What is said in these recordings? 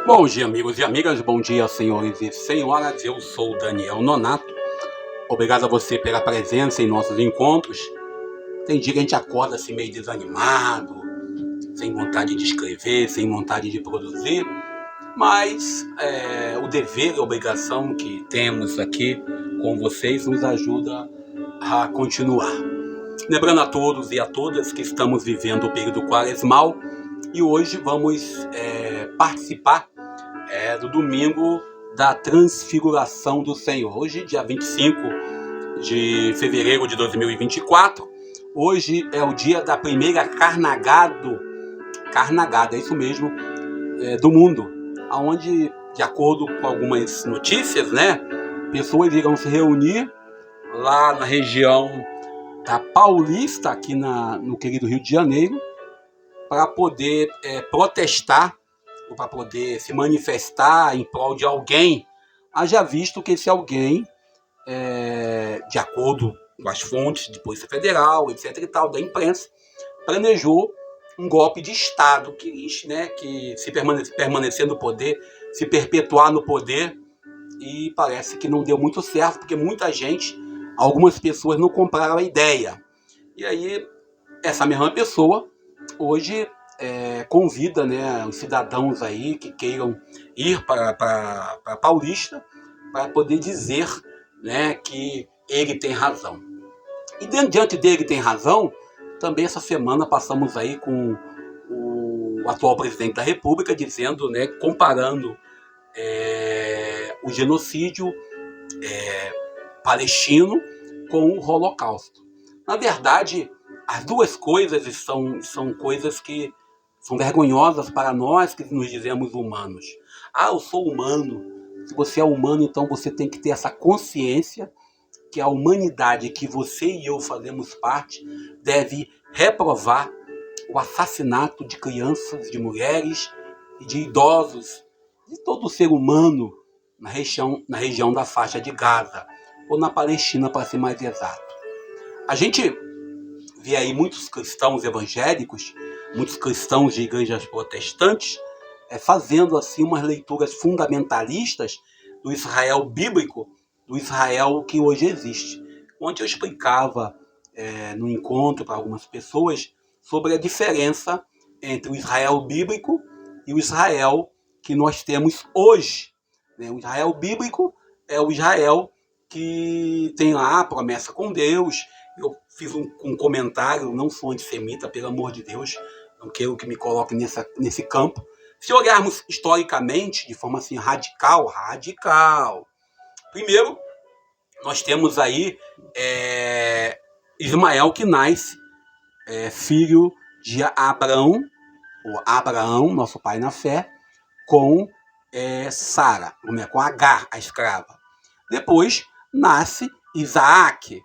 Bom dia, amigos e amigas, bom dia, senhores e senhoras. Eu sou o Daniel Nonato. Obrigado a você pela presença em nossos encontros. Tem dia que a gente acorda assim meio desanimado, sem vontade de escrever, sem vontade de produzir, mas o dever e a obrigação que temos aqui com vocês nos ajuda a continuar. Lembrando a todos e a todas que estamos vivendo o período quaresmal e hoje vamos participar do domingo da transfiguração do Senhor. Hoje, dia 25 de fevereiro de 2024, hoje é o dia da primeira carnagada, é isso mesmo, do mundo, onde, de acordo com algumas notícias, pessoas irão se reunir lá na região da Paulista, aqui no querido Rio de Janeiro, para poder protestar, ou para poder se manifestar em prol de alguém, haja visto que esse alguém, de acordo com as fontes de Polícia Federal, etc. e tal, da imprensa, planejou um golpe de Estado que se permanecer no poder, se perpetuar no poder, e parece que não deu muito certo, porque muita gente, algumas pessoas não compraram a ideia. E aí, essa mesma pessoa, hoje, convida os cidadãos aí que queiram ir para Paulista para poder dizer que ele tem razão. E diante dele tem razão, também essa semana passamos aí com o atual presidente da República dizendo, comparando o genocídio palestino com o Holocausto. Na verdade, as duas coisas são coisas que são vergonhosas para nós que nos dizemos humanos. Eu sou humano. Se você é humano, então você tem que ter essa consciência que a humanidade que você e eu fazemos parte deve reprovar o assassinato de crianças, de mulheres e de idosos, de todo ser humano na região da faixa de Gaza, ou na Palestina, para ser mais exato. A gente vê aí muitos cristãos evangélicos, muitos cristãos de igrejas protestantes, fazendo assim umas leituras fundamentalistas do Israel bíblico, do Israel que hoje existe. Onde eu explicava no encontro para algumas pessoas sobre a diferença entre o Israel bíblico e o Israel que nós temos hoje. O Israel bíblico é o Israel que tem lá a promessa com Deus. Eu fiz um comentário, não sou antissemita, pelo amor de Deus, não quero que me coloque nesse campo. Se olharmos historicamente, de forma assim radical, primeiro, nós temos aí Ismael, que nasce filho de Abraão, nosso pai na fé, com Sara, com Agar, a escrava. Depois nasce Isaac,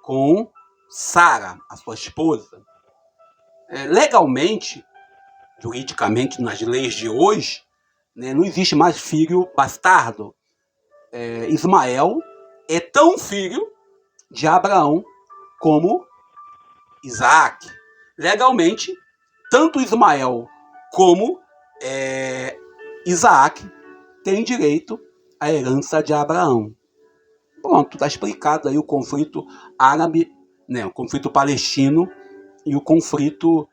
com Sara, a sua esposa. Legalmente, juridicamente, nas leis de hoje, não existe mais filho bastardo. Ismael é tão filho de Abraão como Isaac. Legalmente, tanto Ismael como Isaac têm direito à herança de Abraão. Pronto, está explicado aí o conflito árabe, o conflito palestino e o conflito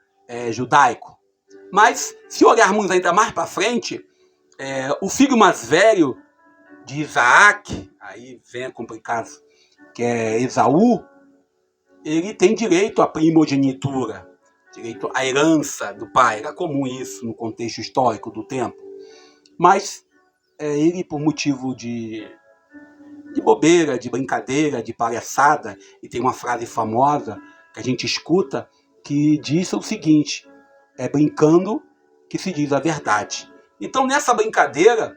judaico. Mas, se olharmos ainda mais para frente, o filho mais velho de Isaac, aí vem a complicado, que é Esaú, ele tem direito à primogenitura, direito à herança do pai. Era comum isso no contexto histórico do tempo. Mas ele, por motivo de bobeira, de brincadeira, de palhaçada, e tem uma frase famosa que a gente escuta, que diz o seguinte: é brincando que se diz a verdade. Então, nessa brincadeira,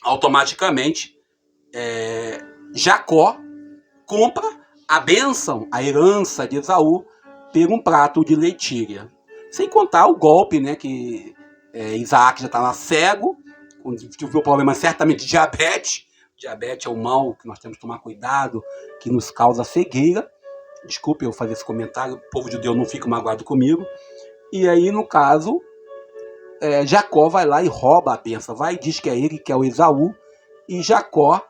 automaticamente, Jacó compra a bênção, a herança de Esaú, por um prato de lentilha. Sem contar o golpe, né, que Isaac já estava cego, tive o problema certamente de diabetes. Diabetes é um mal que nós temos que tomar cuidado, que nos causa cegueira. Desculpe eu fazer esse comentário, o povo judeu não fica magoado comigo. E aí, no caso, Jacó vai lá e rouba a bênção. Vai e diz que é ele, que é o Esaú. E Jacó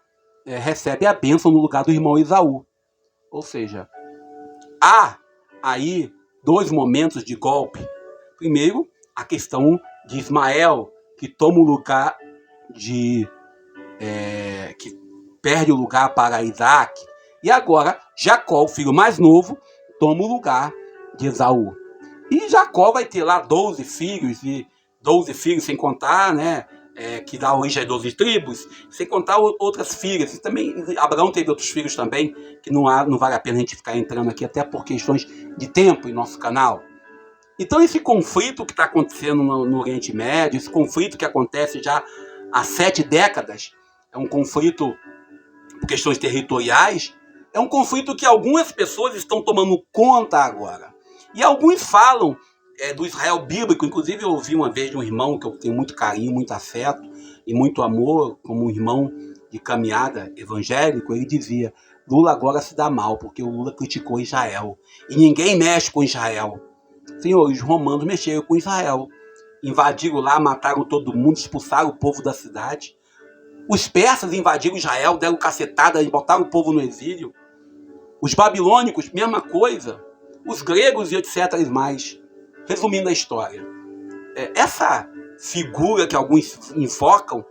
recebe a bênção no lugar do irmão Esaú. Ou seja, há aí dois momentos de golpe. Primeiro, a questão de Ismael, que toma o lugar que perde o lugar para Isaac. E agora, Jacó, o filho mais novo, toma o lugar de Esaú. E Jacó vai ter lá 12 filhos, e 12 filhos sem contar, né? Que dá origem a 12 tribos, sem contar outras filhas. E também Abraão teve outros filhos também, que não vale a pena a gente ficar entrando aqui, até por questões de tempo em nosso canal. Então esse conflito que está acontecendo no Oriente Médio, esse conflito que acontece já há 7 décadas, é um conflito por questões territoriais, é um conflito que algumas pessoas estão tomando conta agora. E alguns falam do Israel bíblico. Inclusive eu ouvi uma vez de um irmão que eu tenho muito carinho, muito afeto e muito amor, como um irmão de caminhada evangélico. Ele dizia: Lula agora se dá mal porque o Lula criticou Israel e ninguém mexe com Israel. Senhor, os romanos mexeram com Israel, invadiram lá, mataram todo mundo, expulsaram o povo da cidade. Os persas invadiram Israel, deram cacetada, botaram o povo no exílio. Os babilônicos, mesma coisa. Os gregos e etc. mais. Resumindo a história, essa figura que alguns invocam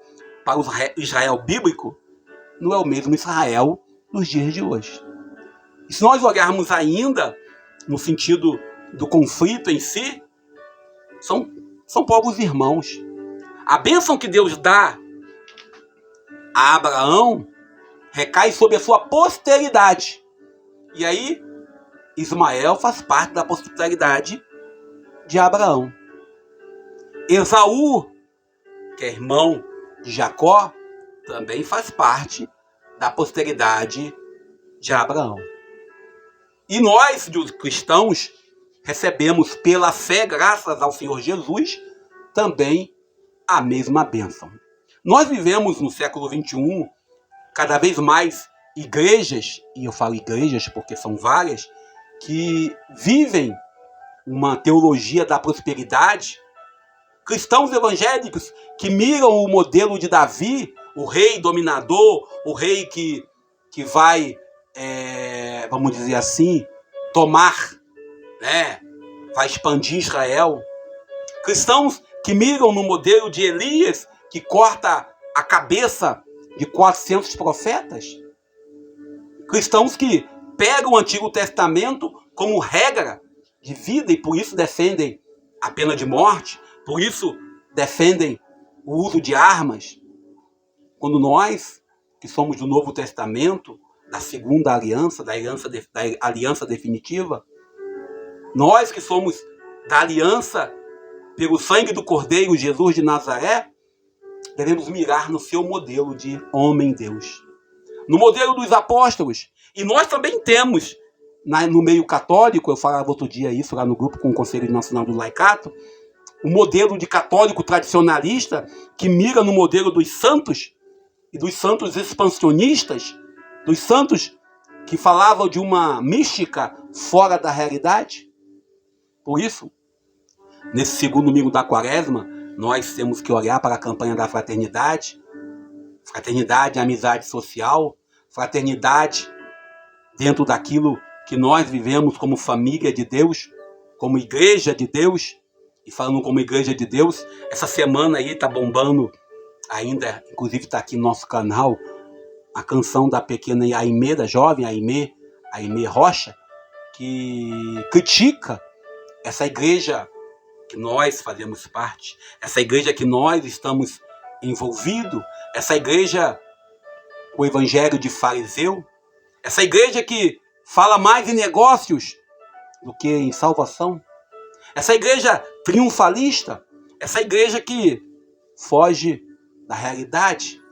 para o Israel bíblico não é o mesmo Israel nos dias de hoje. E se nós olharmos ainda no sentido do conflito em si, são povos irmãos. A bênção que Deus dá a Abraão recai sobre a sua posteridade. E aí, Ismael faz parte da posteridade de Abraão. Esaú, que é irmão de Jacó, também faz parte da posteridade de Abraão. E nós, os cristãos, recebemos pela fé, graças ao Senhor Jesus, também a mesma bênção. Nós vivemos no século XXI cada vez mais igrejas, e eu falo igrejas porque são várias, que vivem uma teologia da prosperidade, cristãos evangélicos que miram o modelo de Davi, o rei dominador, o rei que vai, vamos dizer assim, tomar, né, vai expandir Israel. Cristãos que miram no modelo de Elias, que corta a cabeça de 400 profetas. Cristãos que pegam o Antigo Testamento como regra de vida e por isso defendem a pena de morte, por isso defendem o uso de armas. Quando nós, que somos do Novo Testamento, da segunda aliança, da aliança definitiva, nós que somos da aliança pelo sangue do Cordeiro Jesus de Nazaré, devemos mirar no seu modelo de homem-Deus, no modelo dos apóstolos. E nós também temos, no meio católico, eu falava outro dia isso lá no grupo com o Conselho Nacional do Laicato, um modelo de católico tradicionalista que mira no modelo dos santos e dos santos expansionistas, dos santos que falavam de uma mística fora da realidade. Por isso, nesse segundo domingo da Quaresma, nós temos que olhar para a campanha da fraternidade, amizade social, fraternidade dentro daquilo que nós vivemos como família de Deus, como igreja de Deus. E falando como igreja de Deus, essa semana aí tá bombando ainda, inclusive está aqui no nosso canal, a canção da pequena Aimee, da jovem Aimee Rocha, que critica essa igreja que nós fazemos parte, essa igreja que nós estamos envolvidos, essa igreja, o evangelho de fariseu, essa igreja que fala mais em negócios do que em salvação. Essa igreja triunfalista, essa igreja que foge da realidade,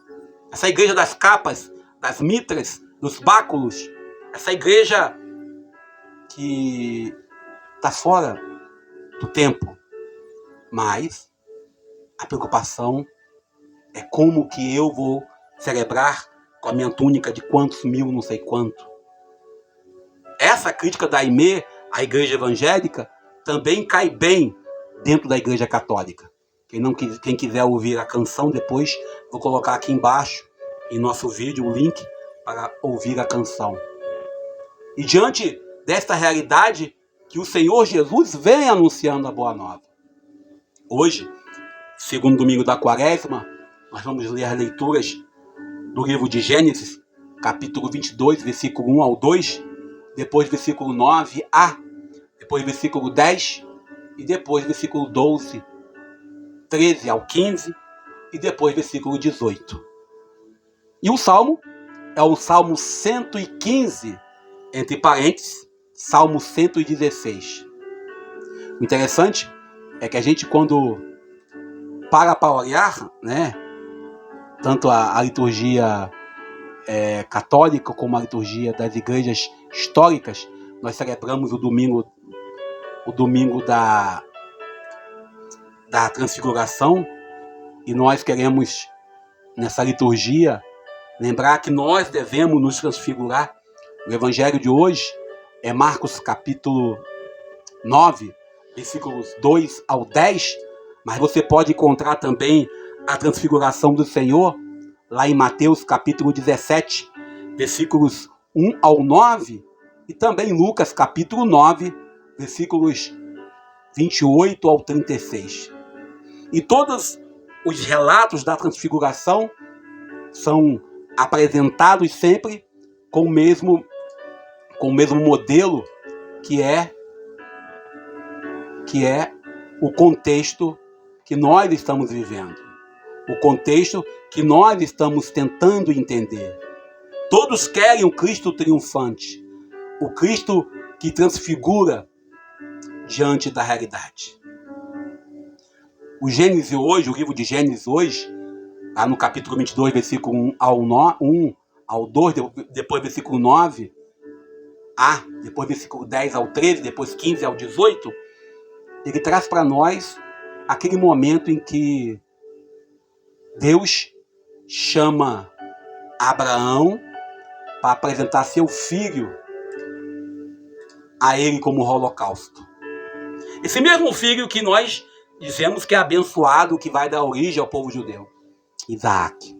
essa igreja das capas, das mitras, dos báculos, essa igreja que está fora do tempo. Mas a preocupação é como que eu vou celebrar com a minha túnica de quantos mil, não sei quanto. Essa crítica da Aimee, a igreja evangélica, também cai bem dentro da igreja católica. Quem quiser ouvir a canção depois, vou colocar aqui embaixo, em nosso vídeo, o link para ouvir a canção. E diante desta realidade que o Senhor Jesus vem anunciando a Boa Nova. Hoje, segundo domingo da Quaresma, nós vamos ler as leituras do livro de Gênesis, capítulo 22, versículo 1 ao 2, depois versículo 9a, depois versículo 10 e depois versículo 12, 13 ao 15 e depois versículo 18. E o salmo é o Salmo 115, entre parênteses, Salmo 116. O interessante é que a gente, quando para olhar, né, tanto a liturgia católica como a liturgia das igrejas históricas, nós celebramos o domingo da Transfiguração, e nós queremos, nessa liturgia, lembrar que nós devemos nos transfigurar. O evangelho de hoje é Marcos capítulo 9, versículos 2 ao 10, mas você pode encontrar também a transfiguração do Senhor lá em Mateus capítulo 17, versículos 1 ao 9, e também Lucas capítulo 9, versículos 28 ao 36. E todos os relatos da transfiguração são apresentados sempre com o mesmo modelo, que é o contexto que nós estamos vivendo, o contexto que nós estamos tentando entender. Todos querem o Cristo triunfante, o Cristo que transfigura diante da realidade. O Gênesis hoje, o livro de Gênesis hoje, lá no capítulo 22, versículo 1 ao 2, depois versículo 9, depois versículo 10 ao 13, depois 15 ao 18, ele traz para nós aquele momento em que Deus chama Abraão para apresentar seu filho a ele como holocausto. Esse mesmo filho que nós dizemos que é abençoado, que vai dar origem ao povo judeu, Isaac.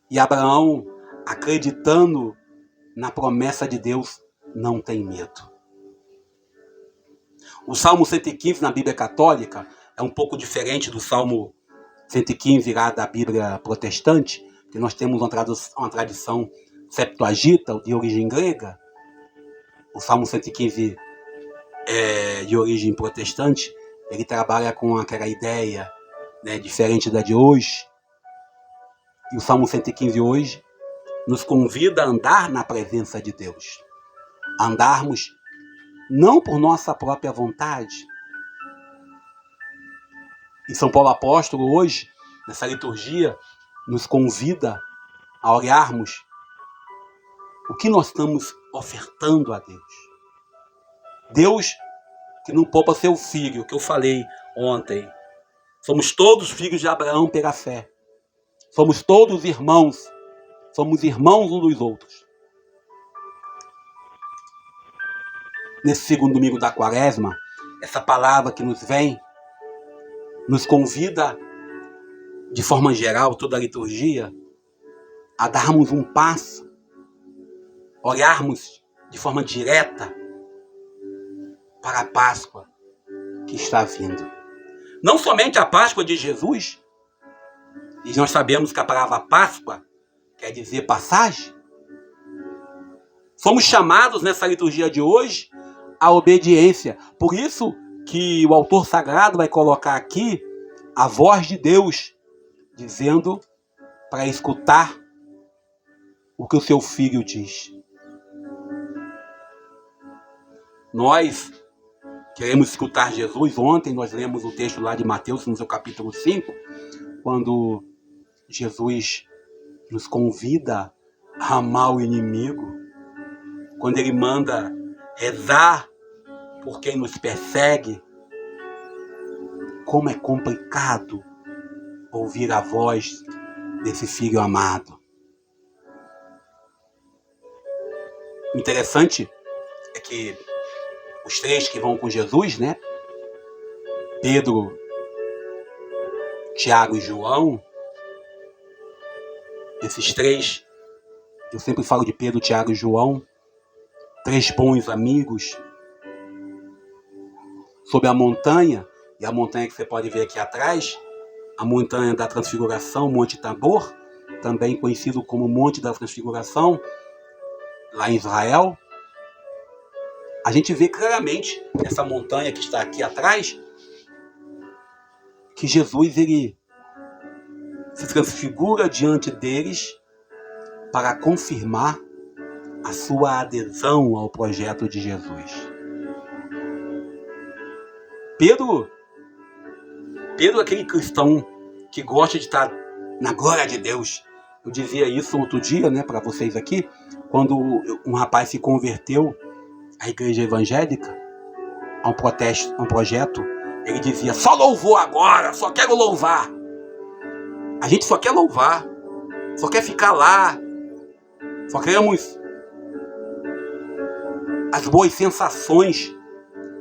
E Abraão, acreditando na promessa de Deus, não tem medo. O Salmo 115 na Bíblia Católica é um pouco diferente do Salmo 115 lá da Bíblia Protestante, que nós temos uma tradição Septuaginta, de origem grega. O Salmo 115 é de origem protestante, ele trabalha com aquela ideia, né, diferente da de hoje. E o Salmo 115 hoje nos convida a andar na presença de Deus. Andarmos não por nossa própria vontade. E São Paulo Apóstolo hoje, nessa liturgia, nos convida a olharmos o que nós estamos ofertando a Deus. Deus que não poupa seu filho, que eu falei ontem. Somos todos filhos de Abraão pela fé. Somos todos irmãos. Somos irmãos uns dos outros. Nesse segundo domingo da Quaresma, essa palavra que nos vem, nos convida, de forma geral, toda a liturgia, a darmos um passo, olharmos de forma direta para a Páscoa que está vindo. Não somente a Páscoa de Jesus, e nós sabemos que a palavra Páscoa quer dizer passagem. Somos chamados nessa liturgia de hoje à obediência. Por isso que o autor sagrado vai colocar aqui a voz de Deus, dizendo para escutar o que o seu filho diz. Nós queremos escutar Jesus. Ontem nós lemos o texto lá de Mateus, no seu capítulo 5, quando Jesus nos convida a amar o inimigo, quando ele manda rezar por quem nos persegue. Como é complicado ouvir a voz desse filho amado. Interessante é que os três que vão com Jesus, né? Pedro, Tiago e João, esses três, eu sempre falo de Pedro, Tiago e João, três bons amigos, sobre a montanha, e a montanha que você pode ver aqui atrás, a montanha da Transfiguração, Monte Tabor, também conhecido como Monte da Transfiguração, lá em Israel. A gente vê claramente essa montanha que está aqui atrás, que Jesus ele se transfigura diante deles para confirmar a sua adesão ao projeto de Jesus. Pedro é aquele cristão que gosta de estar na glória de Deus. Eu dizia isso outro dia, né, para vocês aqui, quando um rapaz se converteu à igreja evangélica, a um projeto, ele dizia: só louvor agora, só quero louvar. A gente só quer louvar, só quer ficar lá, só queremos as boas sensações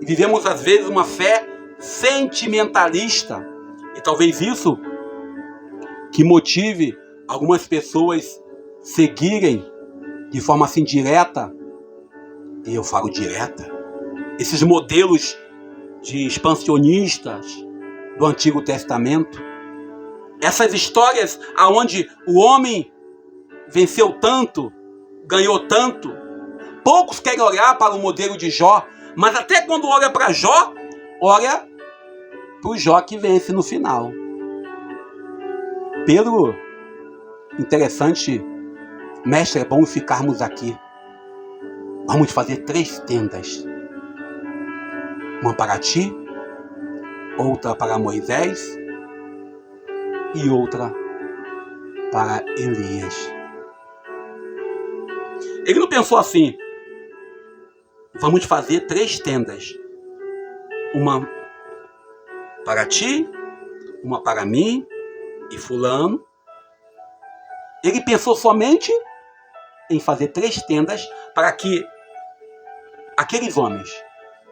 e vivemos às vezes uma fé sentimentalista, e talvez isso que motive algumas pessoas seguirem de forma assim direta, e eu falo direta, esses modelos de expansionistas do Antigo Testamento, essas histórias aonde o homem venceu tanto, ganhou tanto. Poucos querem olhar para o modelo de Jó, mas até quando olha para Jó, olha para o Jó que vence no final. Pedro, interessante, mestre, é bom ficarmos aqui. Vamos fazer 3 tendas. Uma para ti, outra para Moisés e outra para Elias. Ele não pensou assim: vamos fazer 3 tendas. Uma para ti, uma para mim e fulano. Ele pensou somente em fazer 3 tendas para que aqueles homens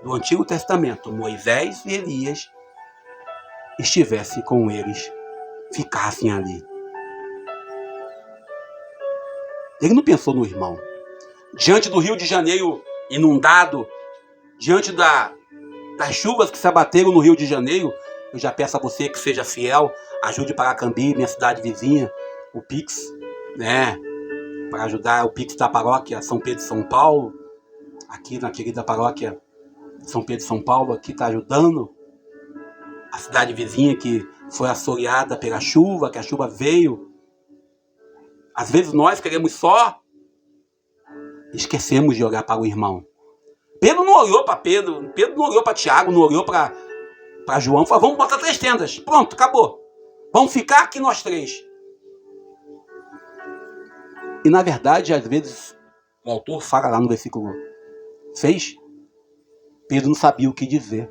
do Antigo Testamento, Moisés e Elias, estivessem com eles, ficassem ali. Ele não pensou no irmão. Diante do Rio de Janeiro inundado, diante das chuvas que se abateram no Rio de Janeiro, eu já peço a você que seja fiel, ajude Paracambi, minha cidade vizinha, o Pix, né? Para ajudar o Pix da paróquia São Pedro de São Paulo, aqui na querida paróquia São Pedro de São Paulo, aqui está ajudando a cidade vizinha que foi assoreada pela chuva, que a chuva veio. Às vezes nós queremos só, esquecemos de olhar para o irmão. Pedro não olhou para Pedro não olhou para Tiago, não olhou para João, falou: vamos botar 3 tendas, pronto, acabou. Vamos ficar aqui nós 3. E na verdade, às vezes, o autor fala lá no versículo 6, Pedro não sabia o que dizer.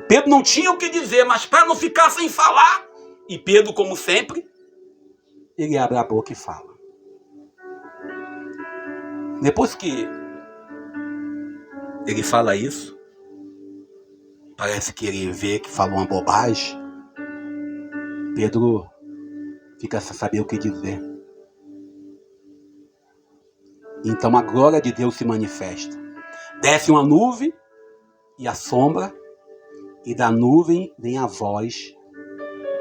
Pedro não tinha o que dizer, mas para não ficar sem falar, e Pedro, como sempre, ele abre a boca e fala. Depois que ele fala isso, parece que ele vê que falou uma bobagem. Pedro fica sem saber o que dizer. Então a glória de Deus se manifesta. Desce uma nuvem e a sombra, e da nuvem vem a voz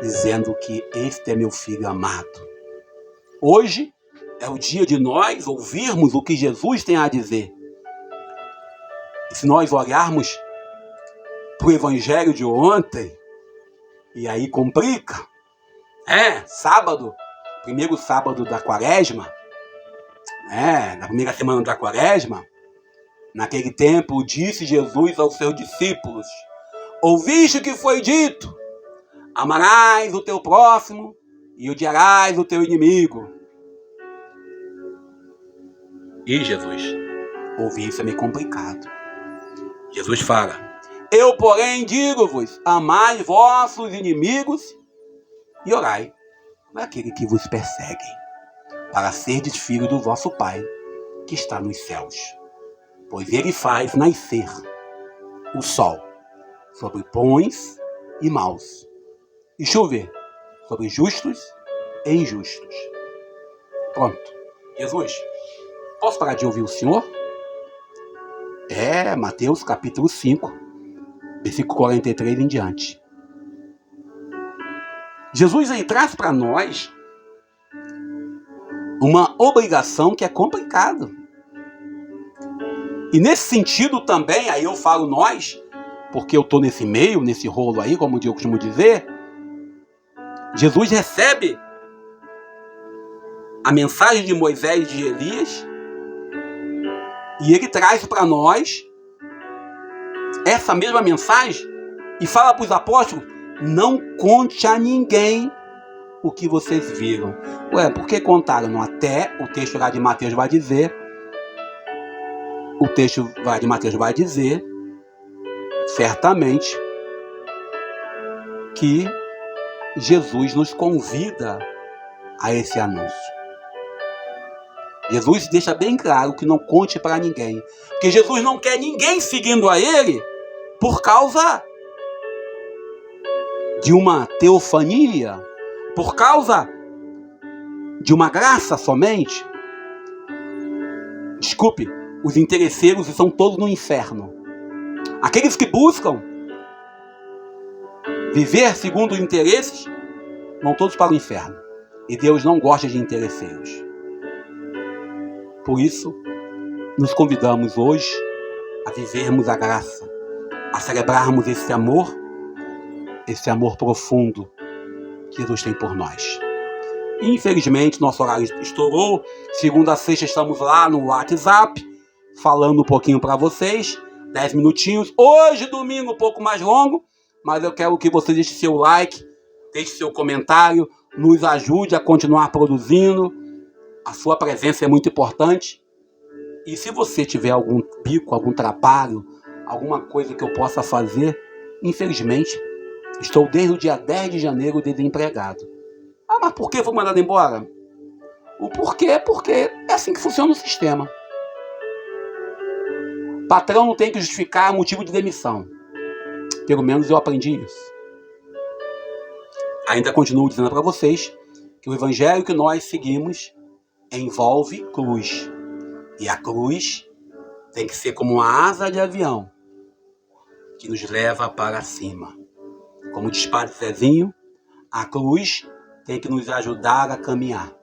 dizendo que este é meu filho amado. Hoje é o dia de nós ouvirmos o que Jesus tem a dizer. E se nós olharmos para o evangelho de ontem, e aí complica, sábado, primeiro sábado da quaresma, na primeira semana da quaresma, Naquele tempo, disse Jesus aos seus discípulos: ouviste o que foi dito? Amarás o teu próximo e odiarás o teu inimigo. E Jesus, ouvir isso é meio complicado. Jesus fala: eu, porém, digo-vos, amai vossos inimigos e orai para aquele que vos perseguem, para serdes filhos do vosso Pai, que está nos céus. Pois ele faz nascer o sol sobre bons e maus, e chover sobre justos e injustos. Pronto. Jesus, posso parar de ouvir o Senhor? Mateus capítulo 5, versículo 43 em diante. Jesus aí traz para nós uma obrigação que é complicada. E nesse sentido também, aí eu falo nós, porque eu estou nesse meio, nesse rolo aí, como eu costumo dizer, Jesus recebe a mensagem de Moisés e de Elias e ele traz para nós essa mesma mensagem e fala para os apóstolos: não conte a ninguém o que vocês viram. Por que contaram? Até o texto lá de Mateus vai dizer, certamente, que Jesus nos convida a esse anúncio. Jesus deixa bem claro que não conte para ninguém. Porque Jesus não quer ninguém seguindo a ele por causa de uma teofania, por causa de uma graça somente. Desculpe, os interesseiros estão todos no inferno. Aqueles que buscam viver segundo os interesses vão todos para o inferno. E Deus não gosta de interesseiros. Por isso, nos convidamos hoje a vivermos a graça, a celebrarmos esse amor profundo que Deus tem por nós. Infelizmente, nosso horário estourou. Segunda a sexta estamos lá no WhatsApp, falando um pouquinho para vocês, 10 minutinhos. Hoje, domingo, um pouco mais longo, mas eu quero que você deixe seu like, deixe seu comentário, nos ajude a continuar produzindo. A sua presença é muito importante. E se você tiver algum bico, algum trabalho, alguma coisa que eu possa fazer, infelizmente, estou desde o dia 10 de janeiro desempregado. Mas por que fui mandado embora? O porquê é porque é assim que funciona o sistema. Patrão não tem que justificar motivo de demissão. Pelo menos eu aprendi isso. Ainda continuo dizendo para vocês que o evangelho que nós seguimos envolve cruz. E a cruz tem que ser como uma asa de avião que nos leva para cima. Como diz Padre Zezinho, a cruz tem que nos ajudar a caminhar.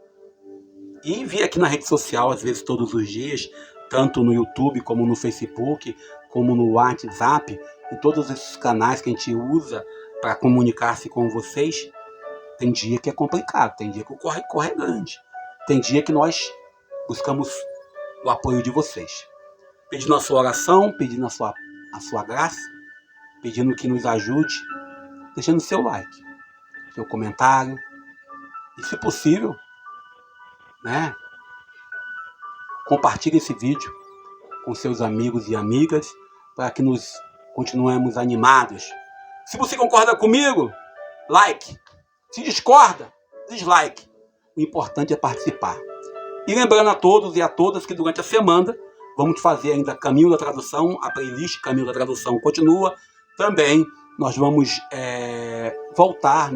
E vi aqui na rede social, às vezes todos os dias, tanto no YouTube, como no Facebook, como no WhatsApp, e todos esses canais que a gente usa para comunicar-se com vocês, tem dia que é complicado, tem dia que o corre é grande. Tem dia que nós buscamos o apoio de vocês. Pedindo a sua oração, pedindo a sua graça, pedindo que nos ajude, deixando seu like, seu comentário, e se possível, compartilhe esse vídeo com seus amigos e amigas para que nos continuemos animados. Se você concorda comigo, like. Se discorda, dislike. O importante é participar. E lembrando a todos e a todas que durante a semana vamos fazer ainda Caminho da Tradução, a playlist Caminho da Tradução continua. Também nós vamos voltar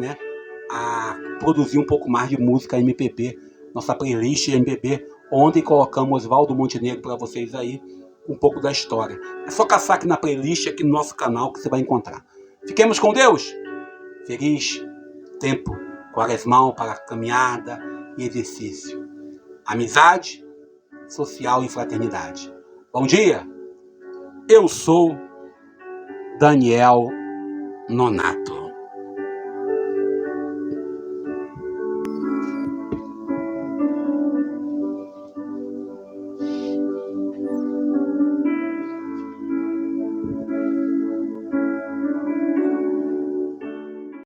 a produzir um pouco mais de música MPB, nossa playlist MPB, onde colocamos Oswaldo Montenegro para vocês aí, um pouco da história. É só caçar aqui na playlist, aqui no nosso canal, que você vai encontrar. Fiquemos com Deus. Feliz tempo quaresmal para caminhada e exercício. Amizade, social e fraternidade. Bom dia. Eu sou Daniel Nonato.